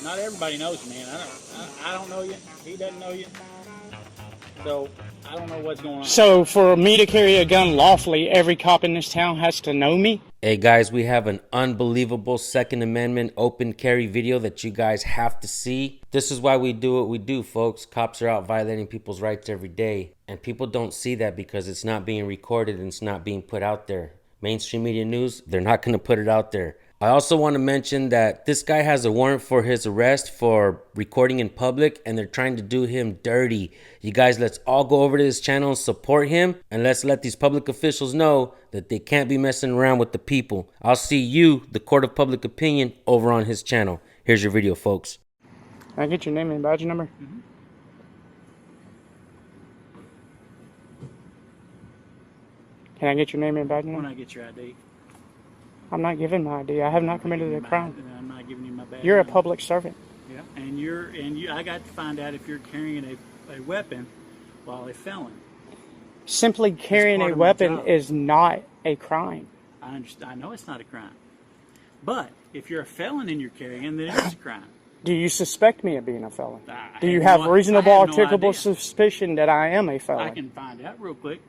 Not everybody knows me, man. I don't know you. He doesn't know you. So I don't know what's going on. So for me to carry a gun lawfully, every cop in this town has to know me? Hey guys, we have an unbelievable Second Amendment open carry video that you guys have to see. This is why we do what we do, folks. Cops are out violating people's rights every day. And people don't see that because it's not being recorded and it's not being put out there. Mainstream media news, they're not going to put it out there. I also want to mention that this guy has a warrant for his arrest for recording in public, and they're trying to do him dirty. You guys, let's all go over to his channel and support him, and let's let these public officials know that they can't be messing around with the people. I'll see you, the court of public opinion, over on his channel. Here's your video, folks. Can I get your name and badge number? Mm-hmm. Can I get your name and badge number? When I get your ID. I'm not giving my ID. I have not committed a crime. I'm not giving you my badge. You're a public servant. Yeah, and you. I got to find out if you're carrying a weapon while a felon. Simply carrying a weapon is not a crime. I understand. I know it's not a crime, but if you're a felon and you're carrying, then it is a crime. Do you suspect me of being a felon? Do you have reasonable, articulable suspicion that I am a felon? I can find out real quick.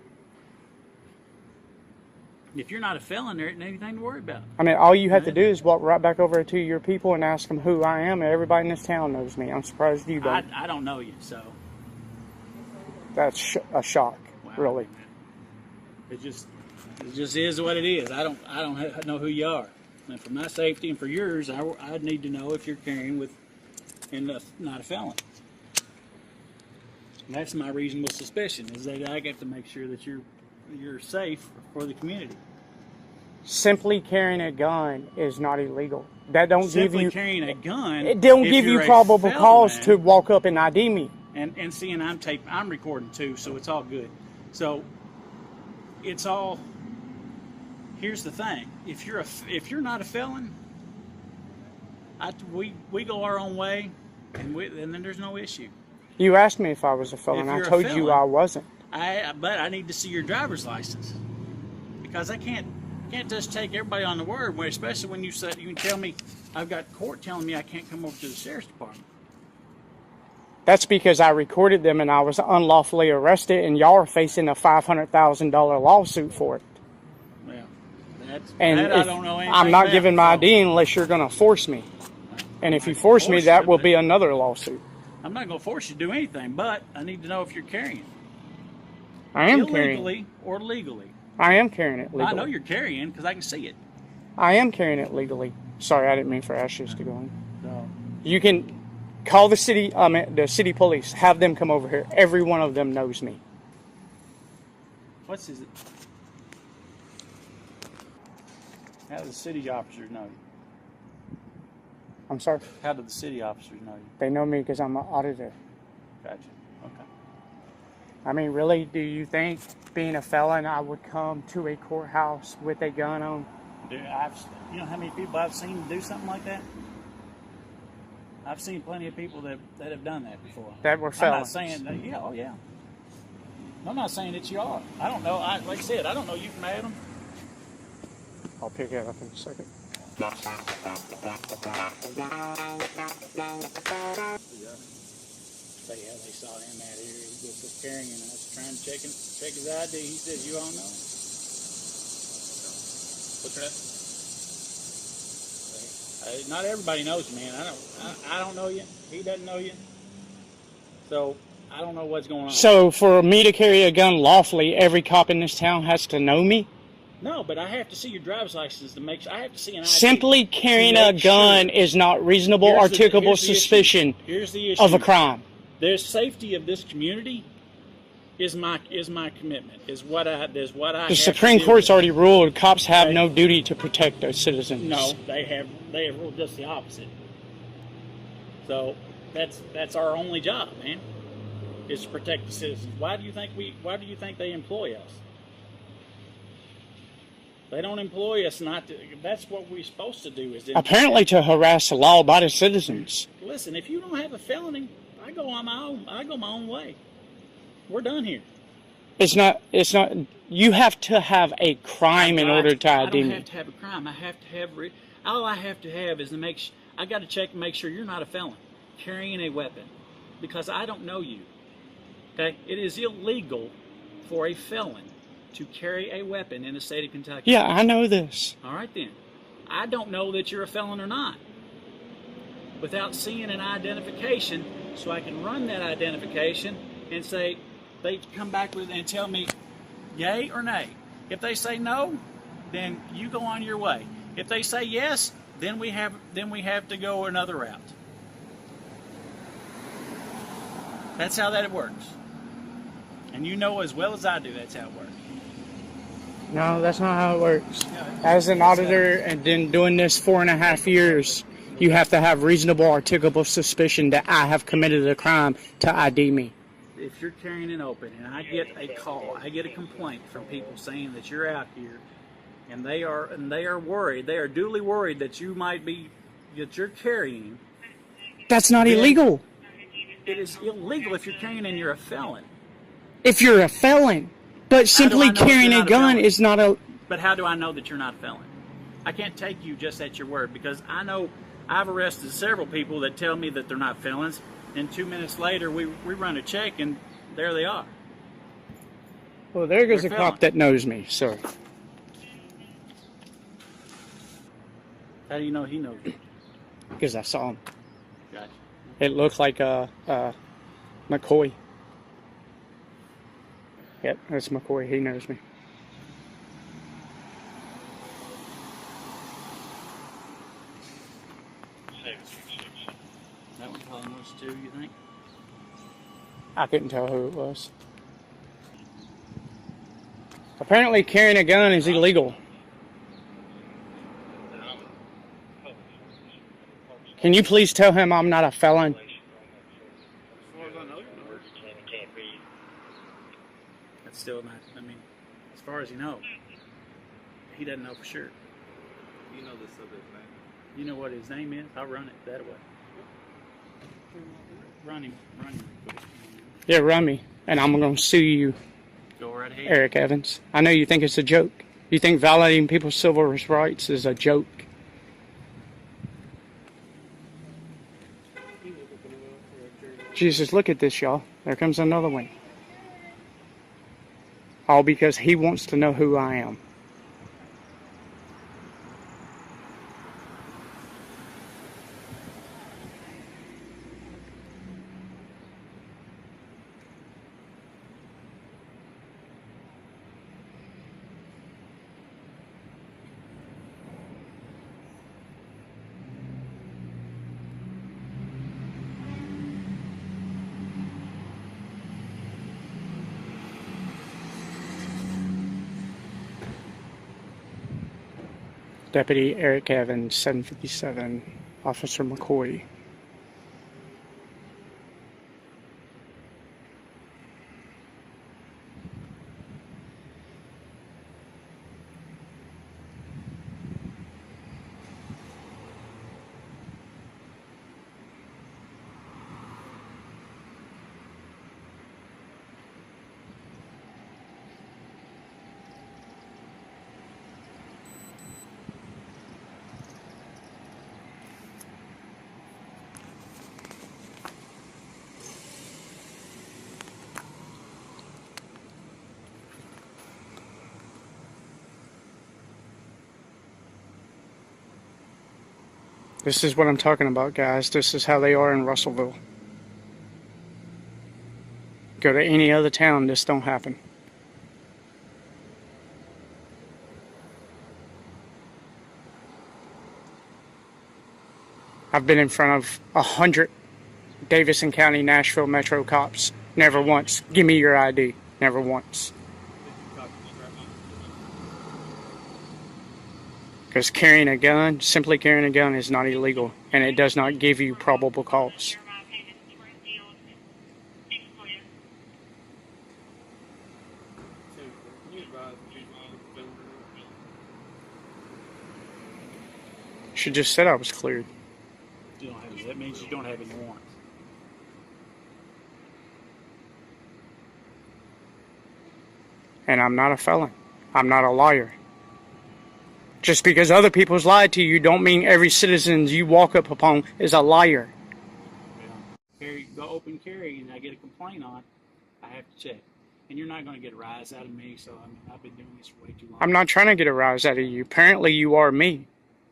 If you're not a felon, there isn't anything to worry about. I mean, all you have to do is walk right back over to your people and ask them who I am, and everybody in this town knows me. I'm surprised you don't. I don't know you, so. That's a shock, Wow, really. It just is what it is. I don't know who you are. And for my safety and for yours, I'd need to know if you're carrying with and not a felon. And that's my reasonable suspicion, is that I get to make sure that you're safe for the community. Simply carrying a gun is not illegal. That don't give you carrying a gun. It don't give you probable cause to walk up and ID me. And seeing I'm recording too, so it's all good. So it's all. Here's the thing: if you're not a felon, we go our own way, and then there's no issue. You asked me if I was a felon. I told you I wasn't. But I need to see your driver's license, because I can't just take everybody on the word, especially when you can tell me I've got court telling me I can't come over to the sheriff's department. That's because I recorded them and I was unlawfully arrested, and y'all are facing a $500,000 lawsuit for it. Well, I don't know anything I'm not about, giving my ID unless you're going to force me. And if you force me, that will be another lawsuit. I'm not going to force you to do anything, but I need to know if you're carrying. I am illegally or legally. I am carrying it legally. I know you're carrying because I can see it. I am carrying it legally. Sorry, I didn't mean for Ashes to go in. No. You can call the city police. Have them come over here. Every one of them knows me. What's his? How do the city officers know you? I'm sorry? How do the city officers know you? They know me because I'm an auditor. Gotcha. Okay. I mean, really, do you think being a felon, I would come to a courthouse with a gun on? Dude, you know how many people I've seen do something like that? I've seen plenty of people that have done that before. That were felons. I'm not saying that, yeah, oh yeah. I'm not saying that you are. I don't know. Like I said, I don't know you from Adam. I'll pick it up in a second. Yeah. So yeah, they saw him out here. He was carrying, and I was trying to check his ID. He says, "You all know." What's your name? Not everybody knows me, man. I don't know you. He doesn't know you. So I don't know what's going on. So for me to carry a gun lawfully, every cop in this town has to know me? No, but I have to see your driver's license to make sure. I have to see an ID. Simply carrying a gun is not reasonable, articulable suspicion of a crime. The safety of this community is my commitment. Is what I. The Supreme Court's already ruled cops have no duty to protect their citizens. No, they have ruled just the opposite. So that's our only job, man, is to protect the citizens. Why do you think they employ us? They don't employ us not to. That's what we're supposed to do. Apparently to harass the law-abiding citizens. Listen, if you don't have a felony, I go my own way. We're done here. It's not. You have to have a crime in order to ID me. I don't have to have a crime. I have to have. All I have to have is to make. I got to check and make sure you're not a felon carrying a weapon, because I don't know you. Okay? It is illegal for a felon to carry a weapon in the state of Kentucky. Yeah, I know this. All right then. I don't know that you're a felon or not without seeing an identification, so I can run that identification and say, they come back with and tell me yay or nay. If they say no, then you go on your way. If they say yes, then we have to go another route. That's how that works. And you know as well as I do that's how it works. No, that's not how it works. As an auditor and then doing this 4.5 years, you have to have reasonable articulable suspicion that I have committed a crime to ID me. If you're carrying it open and I get a call, I get a complaint from people saying that you're out here and they are worried, they are duly worried that you're carrying. That's not illegal. It is illegal if you're carrying and you're a felon. If you're a felon. But simply carrying a gun is not a... But how do I know that you're not a felon? I can't take you just at your word, because I know I've arrested several people that tell me that they're not felons, and 2 minutes later we run a check and there they are. Well, there goes a cop that knows me, sir. How do you know he knows you? Because I saw him. Gotcha. It looked like McCoy. Yep, that's McCoy. He knows me. That one probably knows too, you think? I couldn't tell who it was. Apparently carrying a gun is illegal. Can you please tell him I'm not a felon? That's still not, I mean, as far as you know, he doesn't know for sure. You know the subject's name. You know what his name is? I'll run it that way. Run him. Yeah, run me. And I'm going to sue you, Go right ahead. Eric Evans. I know you think it's a joke. You think violating people's civil rights is a joke. Jesus, look at this, y'all. There comes another one. All because he wants to know who I am. Deputy Eric Evans, 757, Officer McCoy. This is what I'm talking about, guys. This is how they are in Russellville. Go to any other town, this don't happen. I've been in front of 100 Davidson County, Nashville Metro cops. Never once. Give me your ID. Never once. Because carrying a gun, simply carrying a gun is not illegal, and it does not give you probable cause. She just said I was cleared. You don't have, that means you don't have any warrants. And I'm not a felon. I'm not a liar. Just because other people's lied to you don't mean every citizen you walk up upon is a liar. Go open carry and I get a complaint on, I have to check. And you're not going to get a rise out of me, so I mean, I've been doing this for way too long. I'm not trying to get a rise out of you. Apparently you are me.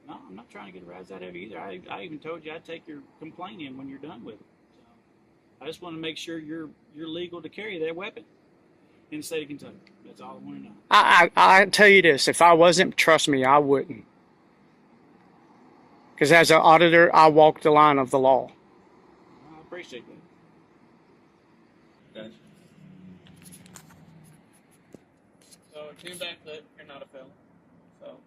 No, I'm not trying to get a rise out of you either. I even told you I'd take your complaint in when you're done with it. So I just want to make sure you're legal to carry that weapon in the state of Kentucky. That's all I want to know. I tell you this, if I wasn't, trust me, I wouldn't. Because as an auditor, I walk the line of the law. I appreciate that. Gotcha. So it came back that you're not a felon. So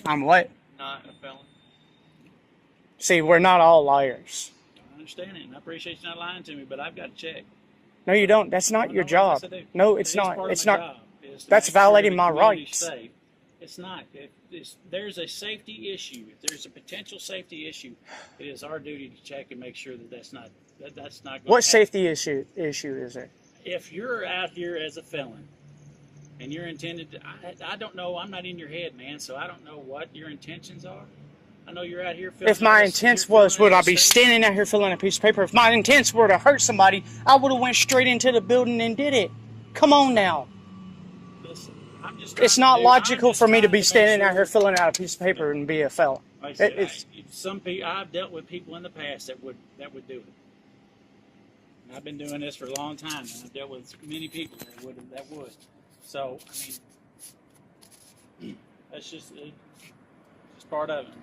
I'm what? not a felon. See, we're not all liars. I understand it, and I appreciate you not lying to me, but I've got to check. No, you don't. That's not your No, job. yes, I do. No, It it's is not. part of It's my not. job, is to That's make sure violating the my community's rights. safe. It's not. There's a safety issue. If there's a potential safety issue, it is our duty to check and make sure that that's not going to What happen. safety issue is it? If you're out here as a felon and you're intended to, I don't know, I'm not in your head, man, so I don't know what your intentions are. I know you're out here filling If my out a- intents you're was, filling would out I a be statement. standing out here filling a piece of paper? If my intents were to hurt somebody, I would have went straight into the building and did it. Come on now. Listen, I'm just It's trying not to do- I'm logical just for me to trying be make standing out sure- here filling out a piece of paper and be a felon. Like I said, It's some people, I've dealt with people in the past that would do it. And I've been doing this for a long time, and I've dealt with many people that would. So I mean, that's just part of it.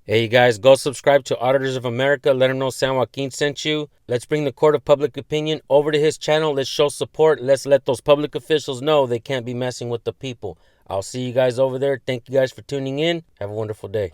Hey, you guys, go subscribe to Auditors of America. Let them know San Joaquin sent you. Let's bring the court of public opinion over to his channel. Let's show support. Let's let those public officials know they can't be messing with the people. I'll see you guys over there. Thank you guys for tuning in. Have a wonderful day.